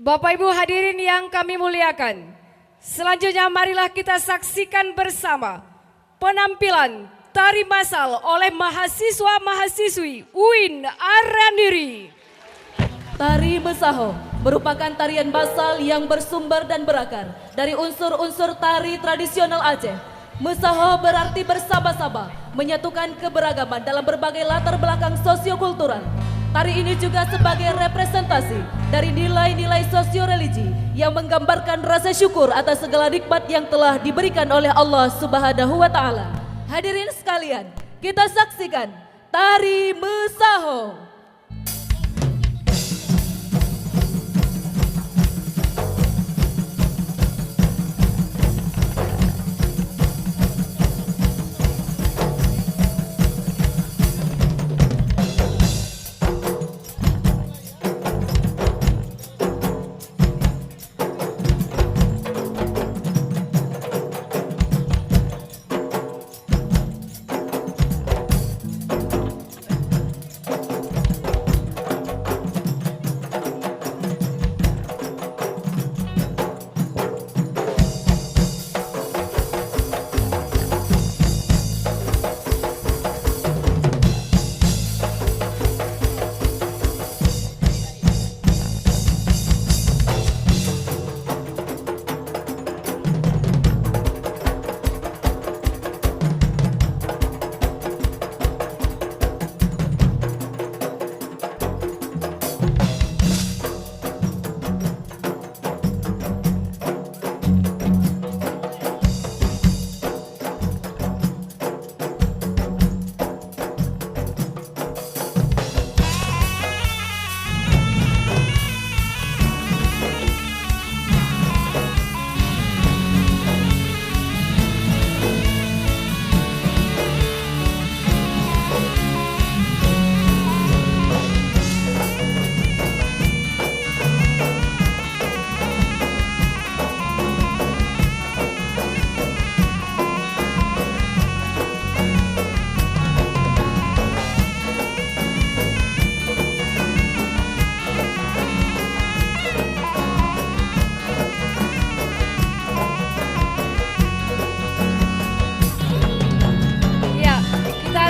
Bapak Ibu hadirin yang kami muliakan, selanjutnya marilah kita saksikan bersama penampilan tari massal oleh mahasiswa-mahasiswi UIN Arandiri. Tari Mesaho merupakan tarian massal yang bersumber dan berakar dari unsur-unsur tari tradisional Aceh. Mesaho berarti bersama-sama, menyatukan keberagaman dalam berbagai latar belakang sosiokultural. Tari ini juga sebagai representasi dari nilai-nilai sosio-religi yang menggambarkan rasa syukur atas segala nikmat yang telah diberikan oleh Allah Subhanahu wa Ta'ala. Hadirin sekalian, kita saksikan Tari Mesaho.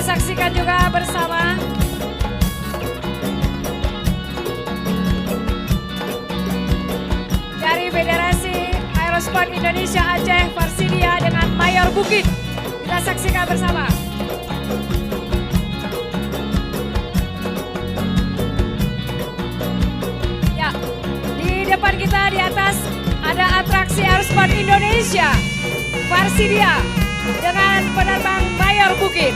Saksikan juga bersama dari Federasi Aerosport Indonesia Aceh Farsidia dengan Mayor Bukit. Kita saksikan bersama. Ya, di depan kita di atas ada atraksi Aerosport Indonesia Farsidia dengan penerbang Mayor Bukit.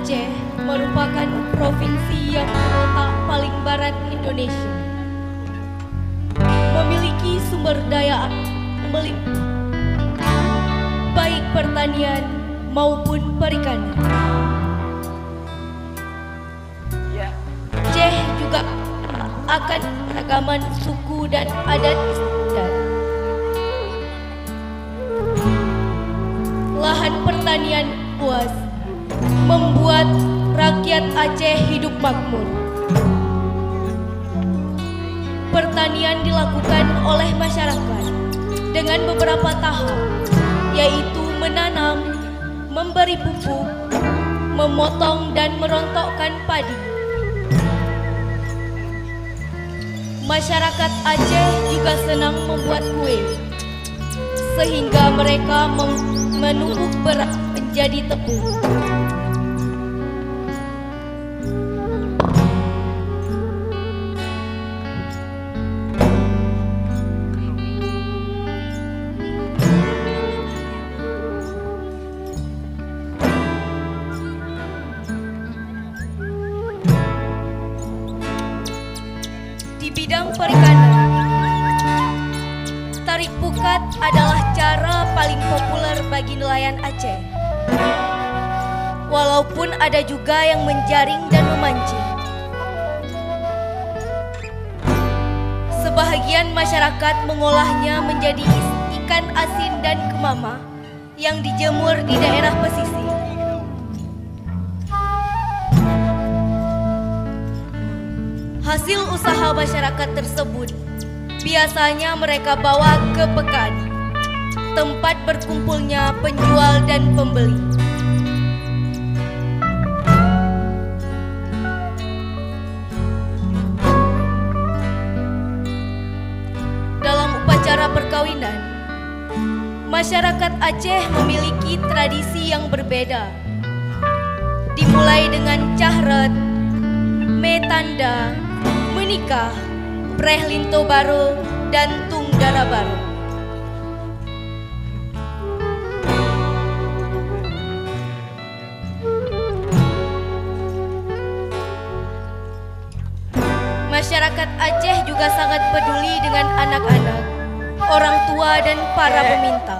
Aceh merupakan provinsi yang terletak paling barat Indonesia. Memiliki sumber daya melimpah, baik pertanian maupun perikanan. Aceh juga akan keragaman suku dan adat istiadat. Lahan pertanian luas membuat rakyat Aceh hidup makmur. Pertanian dilakukan oleh masyarakat dengan beberapa tahap, yaitu menanam, memberi pupuk, memotong dan merontokkan padi. Masyarakat Aceh juga senang membuat kue, sehingga mereka menumbuk beras menjadi tepung. Di bidang perikanan, tarik pukat adalah cara paling populer bagi nelayan Aceh. Walaupun ada juga yang menjaring dan memancing. Sebahagian masyarakat mengolahnya menjadi ikan asin dan kemama yang dijemur di daerah pesisir. Hasil usaha masyarakat tersebut biasanya mereka bawa ke pekan, tempat berkumpulnya penjual dan pembeli. Dalam upacara perkawinan, masyarakat Aceh memiliki tradisi yang berbeda. Dimulai dengan cahret, metanda, menikah, prehlinto baru, dan tungdara baru. Masyarakat Aceh juga sangat peduli dengan anak-anak, orang tua, dan para peminta.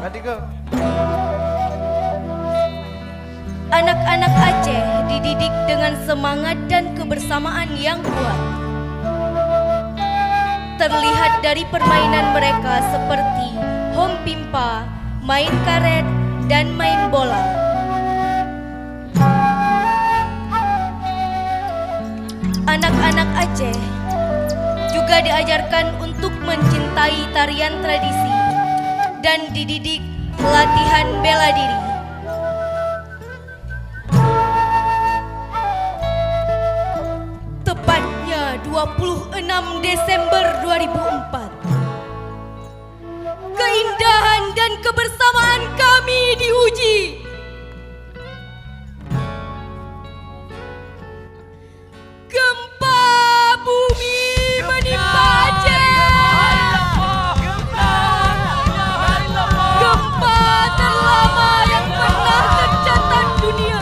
Anak-anak Aceh dididik dengan semangat dan kebersamaan yang kuat. Terlihat dari permainan mereka seperti hompimpa, main karet, dan main bola. Anak-anak Aceh juga diajarkan untuk mencintai tarian tradisi dan dididik latihan bela diri. Tepatnya 26 Desember 2004, keindahan dan kebersamaan kami diuji. Gempa bumi menimpa Aceh. Gempa terlama yang pernah tercatat dunia.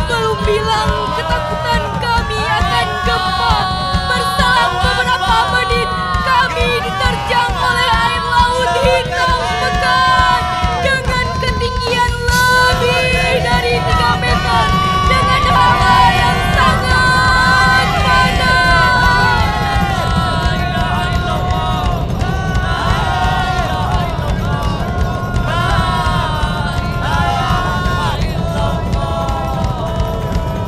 Belum bilang ketakutan kami akan gempa. Berselang beberapa menit, kami diterjang oleh air laut hitam pekat dengan ketinggian lebih dari 3 meter dengan hawa yang sangat panas.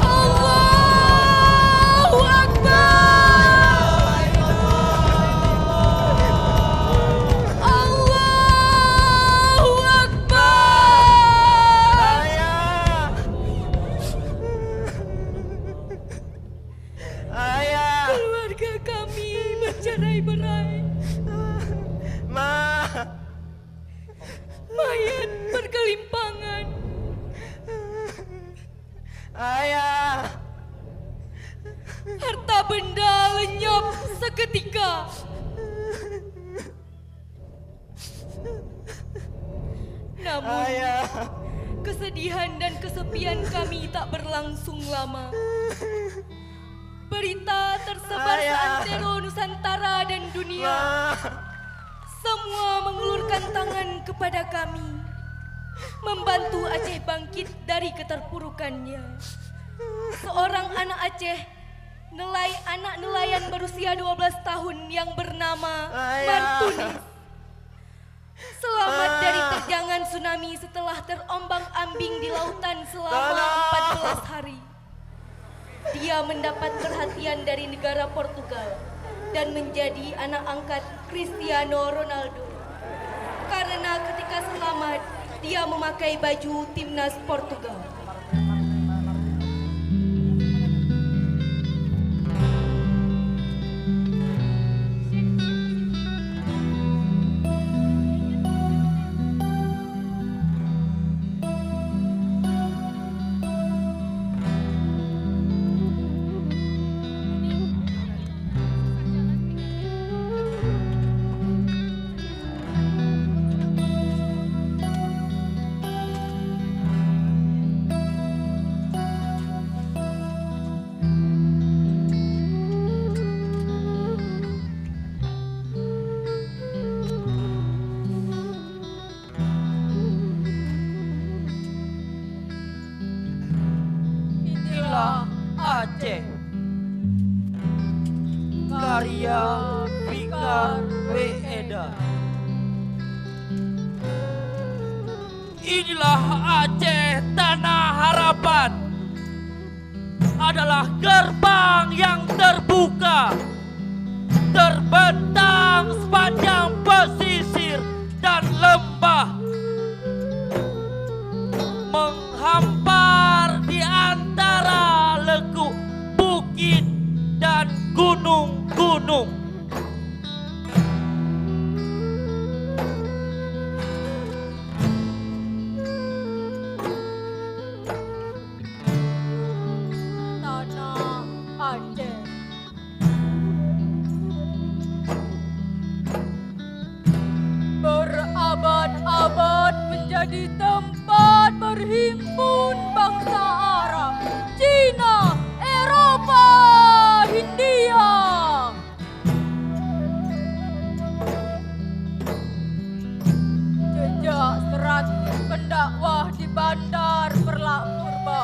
Allahu Akbar. Allahu Akbar. Keluarga kami bercerai-berai. Mayat bergelimpangan. Harta benda lenyap seketika. Namun, Ayah. kesedihan dan kesepian kami tak berlangsung lama. Berita tersebar seantero Nusantara dan dunia. Semua mengulurkan tangan kepada kami, membantu Aceh bangkit dari keterpurukannya. Seorang anak Aceh, anak nelayan berusia 12 tahun yang bernama Martunis, selamat dari terjangan tsunami setelah terombang-ambing di lautan selama 14 hari. Dia mendapat perhatian dari negara Portugal dan menjadi anak angkat Cristiano Ronaldo. Karena ketika selamat, dia memakai baju timnas Portugal. Aceh, karya Fikar Weeda. Inilah Aceh, tanah harapan, adalah gerbang yang terbuka, terbentang sepanjang pesisir dan lembah, menghampar di antara lekuk bukit dan gunung-gunung. Tanah Aceh. Berabad-abad menjadi tempat berhimpun bangsa Arab, Cina, Eropa, Hindia. Jejak seratus pendakwah di bandar Perlak Purba,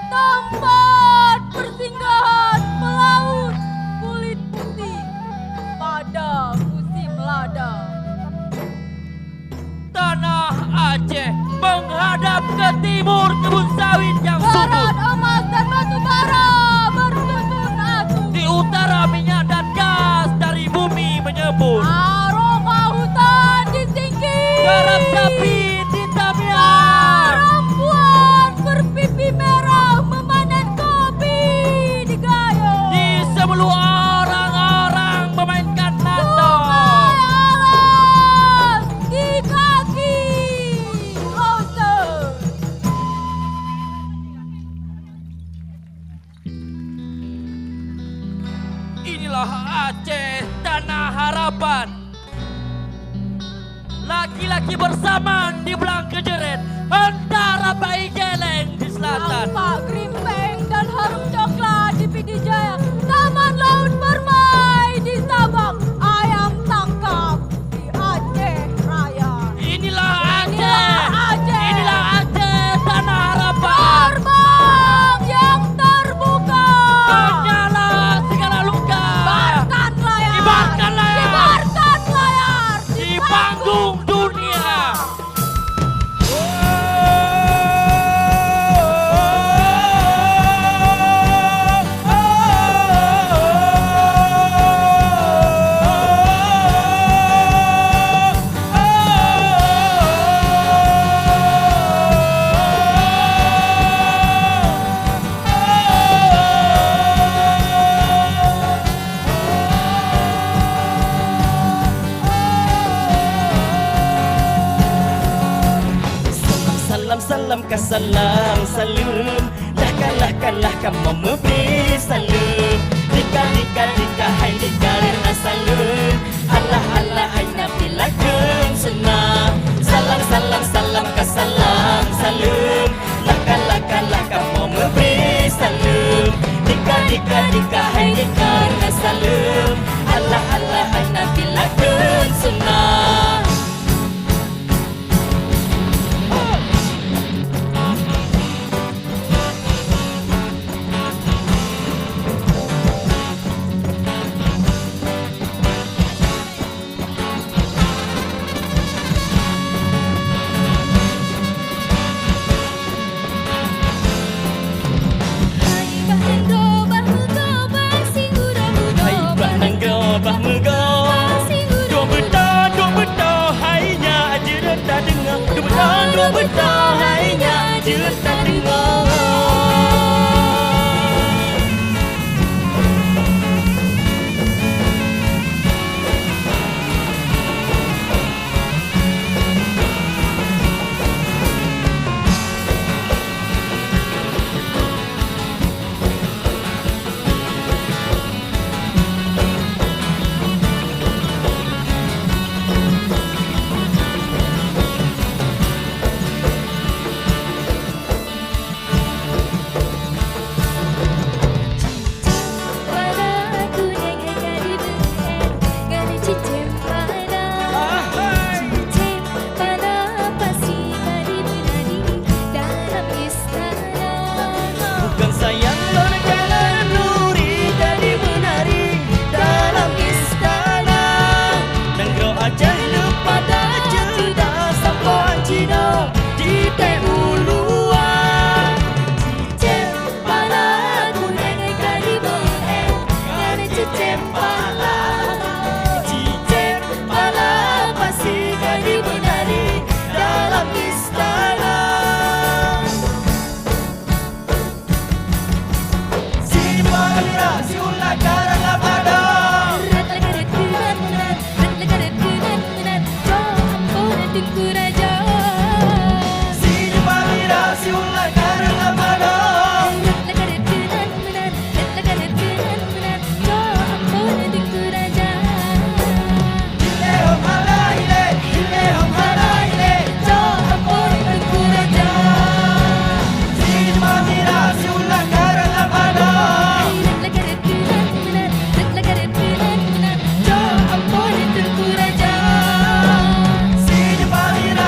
tempat persinggahan pelaut kulit putih pada musim lada. Tanah Aceh menghadap ke timur, kebun sawit yang subur. Barat emas dan batu bara bersusun atu. Di utara minyak dan gas dari bumi menyembur. Aroma hutan disingkir. Garam sapi di Tamiang. Perempuan berpipi merah memanen kopi di Gayo. Di sebelum orang-orang memainkan nantong. Alas di kaki Ocean. Inilah Aceh, tanah harapan. Laki-laki bersamaan di belang kejeret antara bayi geleng di selatan. Nampak grimpeng dan harum coklat di Pidijaya. Taman laut bermain di Sabang. Ayam tangkap di Aceh Raya. Inilah Aceh. Inilah Aceh. Inilah Aceh, tanah harapan. Gerbang yang terbuka. Menyala segala luka. Kibarkan layar. Kibarkan layar. Kibarkan layar. Di panggung dunia. Salam salam salam, lahkah kamu memberi salam. Dika hai dika rena salam, Allah hai nabi lakum sunnah. Salam bertahainya juta dengar. Bukan sayang berjalan nuri jadi menari dalam istana. Nenggro Aceh lupa dah cerdas sampoan Cina di teh uluan. Cicem pala ku nengai kali beeng ngane cicem pala. Cicem pala pasti kali menari dalam istana. Si ulah karang lapada si Bamira si ulah karang lapada Ilehom halaile Ilehom halaile Jo ampun Tengku Raja. Si Bamira si ulah karang lapada si Bamira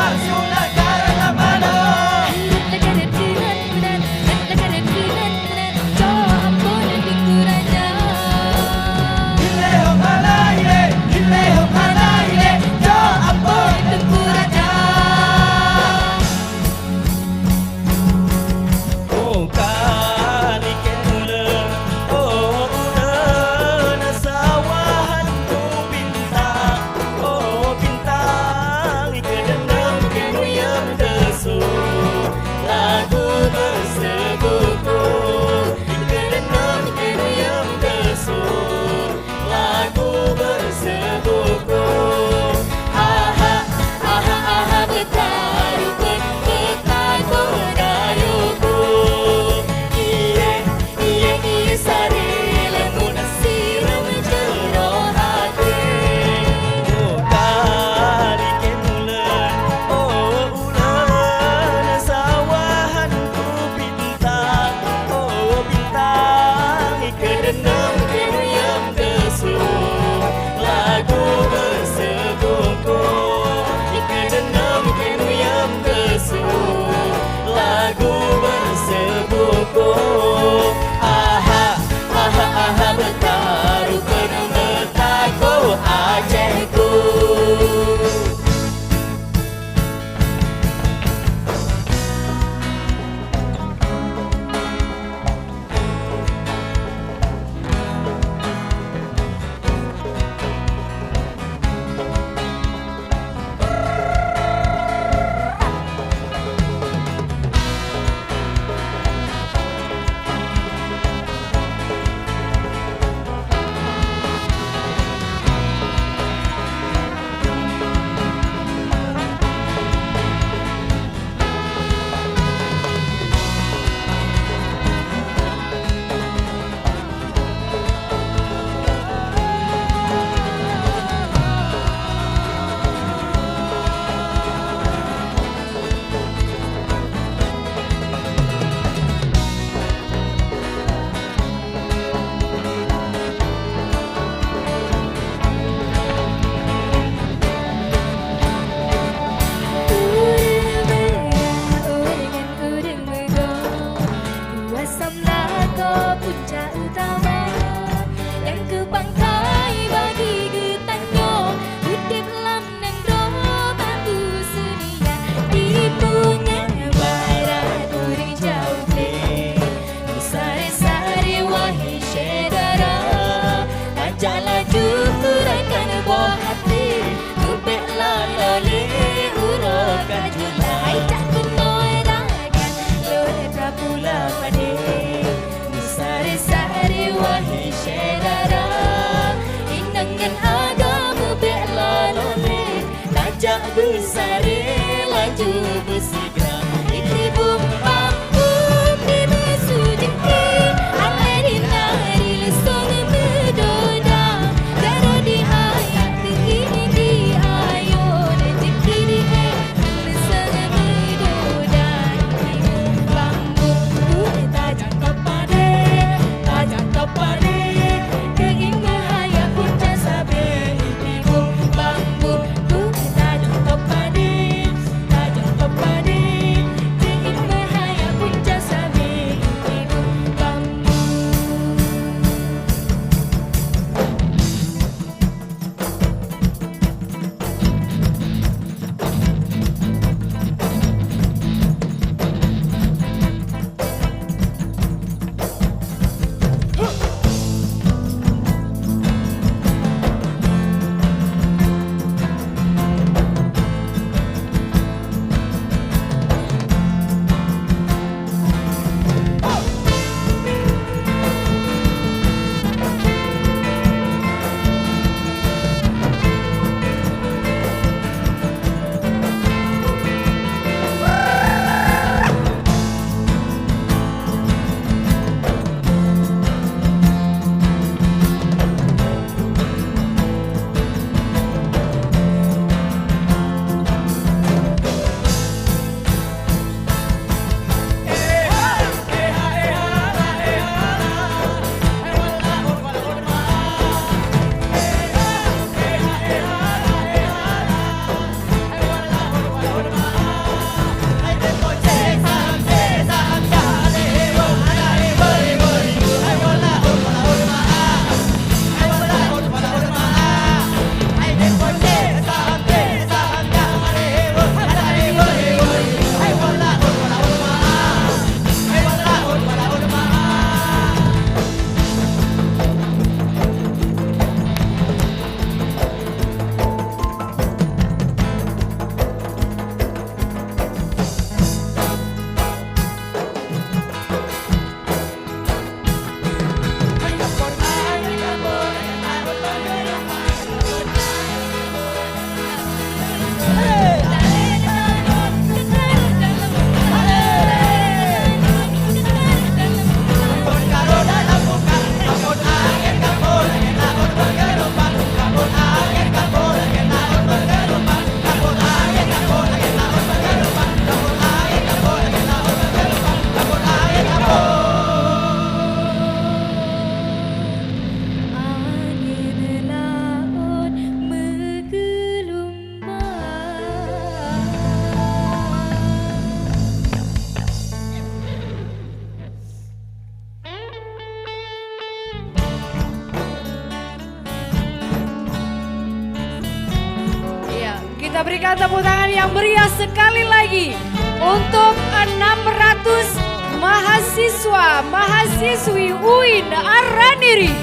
Kita berikan tepuk tangan yang meriah sekali lagi untuk 600 mahasiswa-mahasiswi UIN Araniri.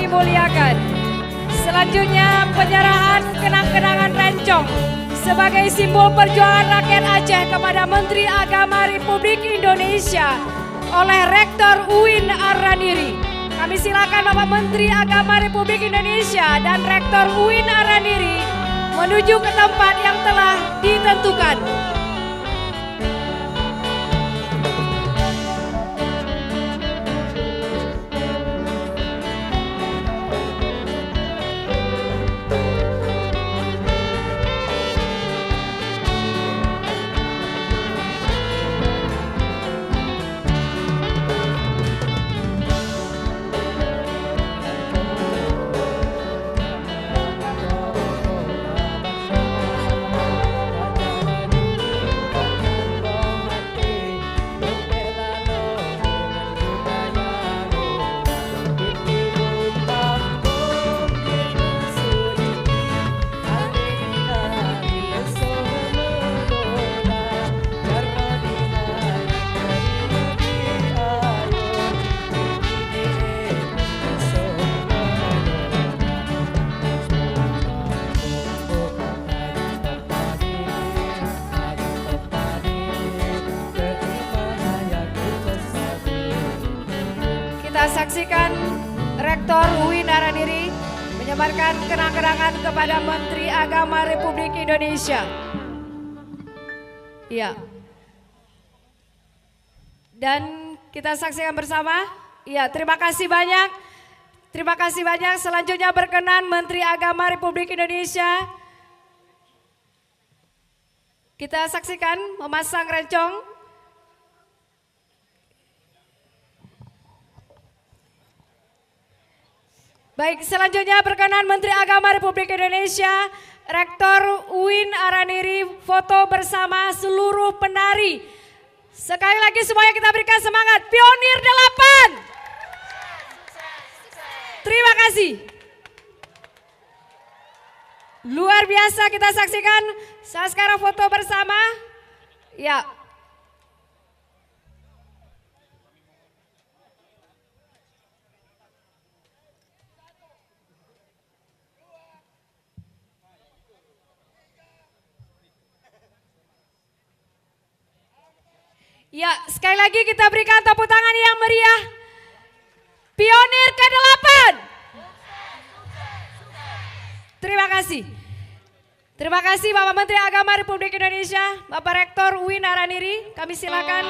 Muliakan. Selanjutnya penyerahan kenang-kenangan rencong sebagai simbol perjuangan rakyat Aceh kepada Menteri Agama Republik Indonesia oleh Rektor UIN Araniri. Kami silakan Bapak Menteri Agama Republik Indonesia dan Rektor UIN Araniri menuju ke tempat yang telah ditentukan. Kita saksikan Rektor UIN Araniri menyebarkan kenang-kenangan kepada Menteri Agama Republik Indonesia. Iya. Dan kita saksikan bersama. Iya, terima kasih banyak. Terima kasih banyak. Selanjutnya berkenan Menteri Agama Republik Indonesia. Kita saksikan memasang rencong. Baik, selanjutnya berkenan Menteri Agama Republik Indonesia, Rektor UIN Araniri foto bersama seluruh penari. Sekali lagi semuanya kita berikan semangat. Pionir 8. Terima kasih. Luar biasa kita saksikan. Saat sekarang foto bersama. Ya. Ya, sekali lagi kita berikan tepuk tangan yang meriah. Pionir ke-8. Terima kasih. Terima kasih Bapak Menteri Agama Republik Indonesia, Bapak Rektor UIN Araniri. Kami silakan.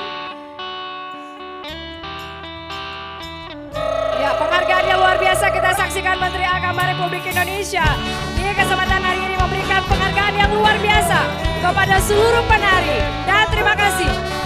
Ya, penghargaan yang luar biasa kita saksikan Menteri Agama Republik Indonesia. Di kesempatan hari ini memberikan penghargaan yang luar biasa kepada seluruh penari. Dan terima kasih.